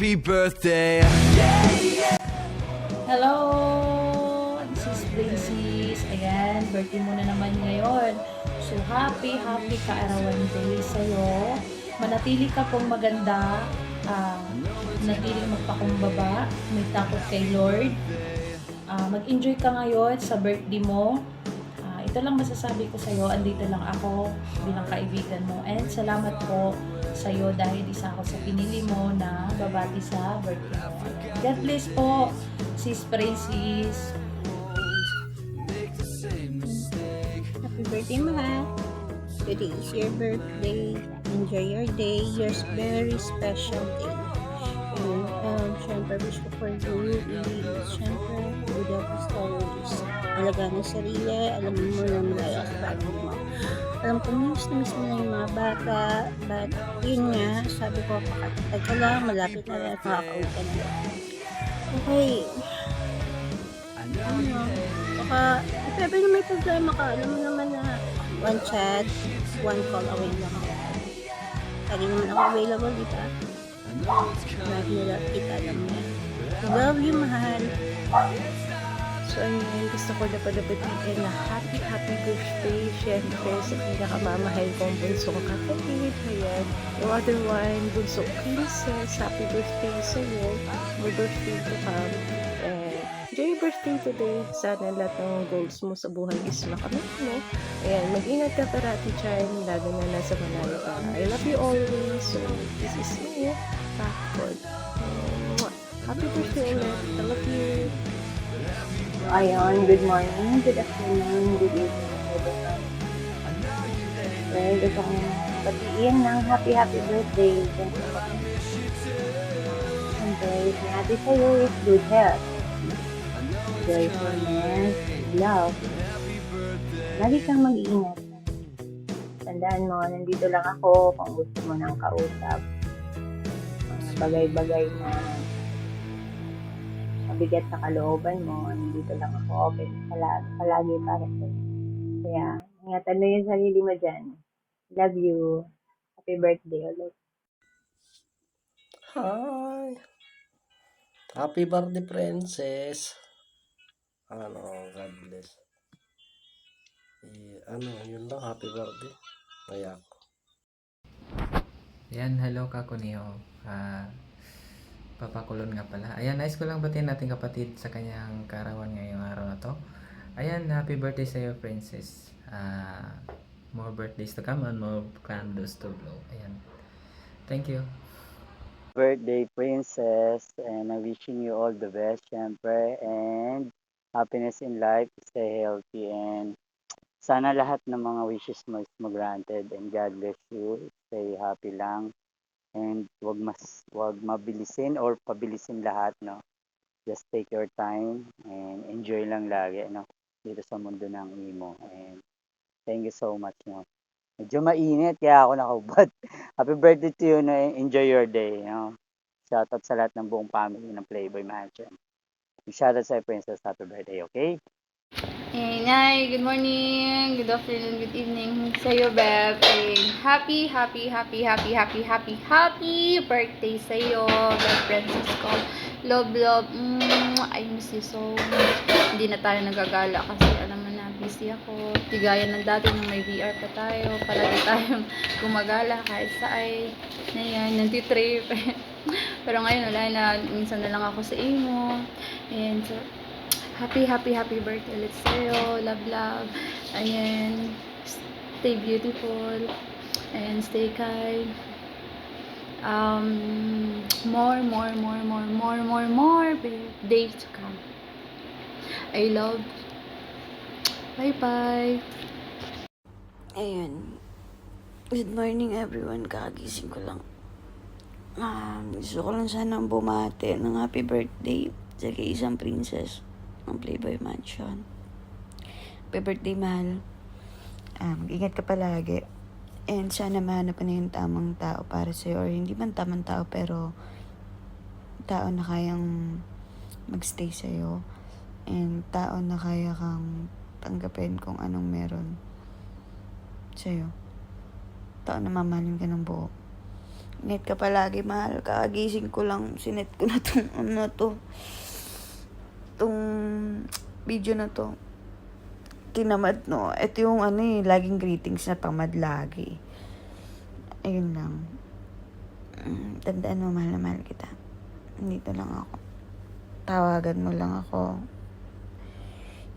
happy birthday. Hello! This is Princess. Ayan, birthday mo na naman ngayon. So, happy kaarawan day sa'yo. Manatili ka pong maganda. Manatili magpakumbaba. May takot kay Lord. Mag-enjoy ka ngayon sa birthday mo. Ito lang masasabi ko sa'yo. Andito lang ako bilang kaibigan mo. And salamat po sa'yo dahil isa ako sa pinili mo na babati sa birthday mo. God bless po, Sis Princess. Happy birthday, mahal. Today is your birthday. Enjoy your day, your very special day. And, syempre, wish ko for you, syempre, good health is always. Alagaan ng sarili, alam mo na malaya sa bago mo. Alam ko, miss na yung mga bata, but yun nga, sabi ko, pakatagtag ka lang, malapit na rin at makakauwi ka na. Okay. Baka, if ever na may problema ka, alam mo naman na one chat, one call away lang ako. Lagi naman ako available, di ba? Lagi nila kita, alam mo yan. Love you, mahal. So, ayun, gusto ko na palabatiin na happy birthday, syempre, sa pinakamamahal kong bunsong kapatid. Ayan, yung other one, bunsong princess, happy birthday sa'yo. May birthday to come. Enjoy your birthday today. Sana lahat ng goals mo sa buhay is makamit mo. Ayan, mag-ingat ka parati dyan, lalo na nasa malayo ka. I love you always. So, this is me, Pakod. Happy birthday ulit. I love you. Ayun, good morning, good afternoon, good evening, everyone. Well, gusto kong batiin ng happy birthday. Siyempre, sinabi sa'yo is good health, joyfulness, love. Lagi kang mag-iingat. Tandaan mo, nandito lang ako kung gusto mo nang kausap. Mga bagay-bagay na mabigat sa kalooban mo, nandito lang ako, open palagi para sa'yo. Kaya, ingatan mo yung sarili mo dyan. Love you. Happy birthday ulit. Hi! Happy birthday, princess! God bless. Yun lang, happy birthday. Kaya ako. Ayan, hello Kakunio. Papakulon nga pala. Ayan, nice ko lang batiin natin kapatid sa kanyang karawan ngayong araw na to. Ayan, happy birthday sa iyo, princess. More birthdays to come and more candles to blow. Ayan. Thank you. Birthday, princess, and I'm wishing you all the best, syempre, and happiness in life, stay healthy, and sana lahat ng mga wishes mo is granted, and God bless you, stay happy lang, and wag mabilisin or pabilisin lahat, no? Just take your time and enjoy lang lagi, no? Dito sa mundo ng imo, and thank you so much, no? Medyo mainit kaya ako nakahubad. Happy birthday to you, no? Enjoy your day, no? Shoutout sa lahat ng buong family ng Playboy Mansion. Shoutout sa princess, happy birthday, okay? And hi, good morning, good afternoon, good evening sa'yo, Beb. And happy birthday sa'yo, Beb Francisco. Love, I miss you so much. Hindi na tayo nagagala kasi alam mo na, busy ako. Tigaya ng dati nung may VR pa tayo. Palagi tayong gumagala kahit saan. Ayan, nantitrip. Pero ngayon, wala na. Minsan na lang ako sa imo. And so, happy birthday ulit sa'yo. Love. Ayan. Stay beautiful. And stay kind. More days to come. I love. Bye. Ayun. Good morning everyone. Kagising ko lang. Gusto ko lang sanang bumati ng happy birthday sa isang princess ng Playboy Mansion. Happy birthday, mahal. Mag-ingat ka palagi. And sana mahanap na yung tamang tao para sa'yo. Or hindi man tamang tao, pero tao na kayang magstay sa'yo. And tao na kaya kang tanggapin kung anong meron sa'yo. Tao na mamahalin ka ng buo. Ingat ka palagi, mahal. Kagising ko lang, sinet ko na tong video na to. Tinamad, no? Ito yung laging greetings na tamad lagi. Ayun lang. Tandaan mo, mahal na mahal kita. Nandito lang ako. Tawagan mo lang ako.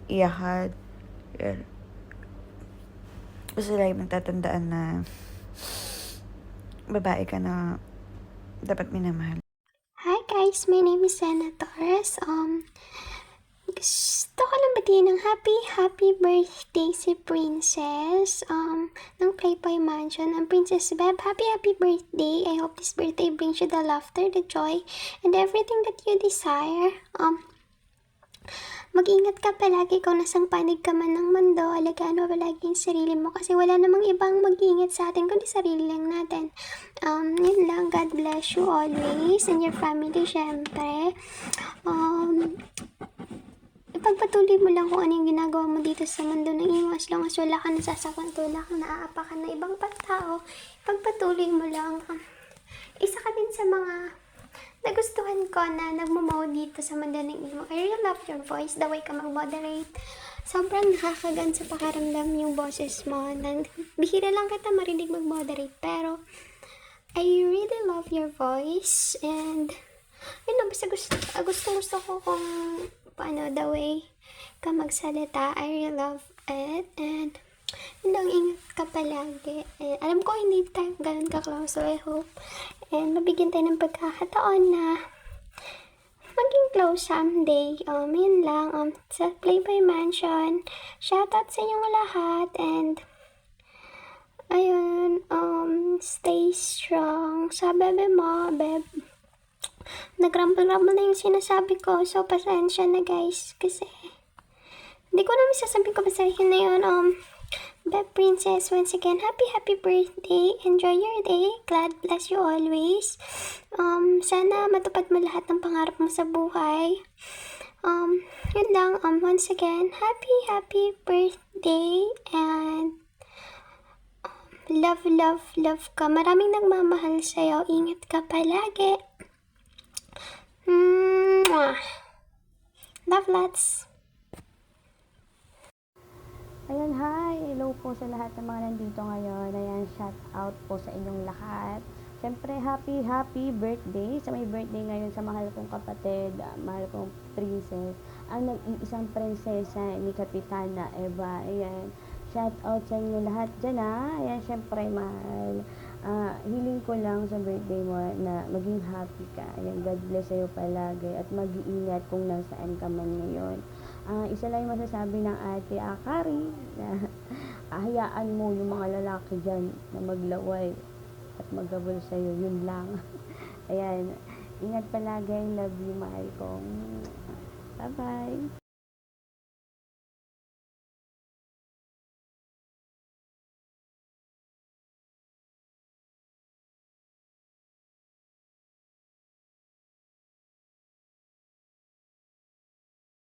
Iyahad. Yan. Basta lagi magtatandaan na babae ka na dapat minamahal. Hi guys, my name is Senna Torres. Gusto ko lang batiin ng happy birthday si Princess ng Playboy Mansion. Ang Princess Beb, happy birthday. I hope this birthday brings you the laughter, the joy, and everything that you desire. Mag-ingat ka palagi kung nasang panig ka man ng mundo. Alagaan mo palagi yung sarili mo kasi wala namang ibang mag-ingat sa atin kundi sarili lang natin. Yun lang. God bless you always and your family, syempre. Ipagpatuloy mo lang kung ano yung ginagawa mo dito sa mundo ng imo. As long as wala ka nasasaktan, wala kang naaapakan na ibang tao, ipagpatuloy mo lang. Isa ka din sa mga nagustuhan ko na nagmamaw dito sa mundo ng imo. I really love your voice, the way ka mag-moderate. Sobrang nakakagan sa pakaramdam yung boses mo. Bihira lang kita marinig mag-moderate, pero I really love your voice. And yun lang, basta gusto ko kung paano the way ka magsalita. I really love it. And yun lang, ingat ka palagi. And alam ko hindi tayo ganun ka-close, so I hope and mabigyan tayo ng pagkakataon na maging close someday. Yun lang. Sa Playboy Mansion, shoutout sa inyong lahat. And ayun, stay strong. Sa bebe mo, beb. Nag-rumble-rumble na yung sinasabi ko. So, pasensya na guys. Kasi, hindi ko namin sasabihin ko basta yun na yun. Beb Princess, once again, happy birthday. Enjoy your day. God bless you always. Sana matupad mo lahat ng pangarap mo sa buhay. Yun lang. Once again, happy birthday. And love ka. Maraming nagmamahal sa'yo. Ingat ka palagi. Love lots. Ayan, hi! Hello po sa lahat ng mga nandito ngayon. Ayan, shout out po sa inyong lahat. Siyempre, happy birthday sa may birthday ngayon sa mahal kong kapatid, mahal kong princess, ang nag-iisang prinsesa ni Kapitana Eva. Ayan, shout out sa inyo lahat dyan Ayan, siyempre, mahal. Hiling ko lang sa birthday mo na maging happy ka. Ayan, God bless sa'yo palagi at mag-iingat kung nasaan ka man ngayon. Isa lang yung masasabi ng ate Akari na hayaan mo yung mga lalaki dyan na maglaway at magabol sa'yo. Yun lang. Ayan. Ingat palagi. Love you, mahal ko. Bye-bye.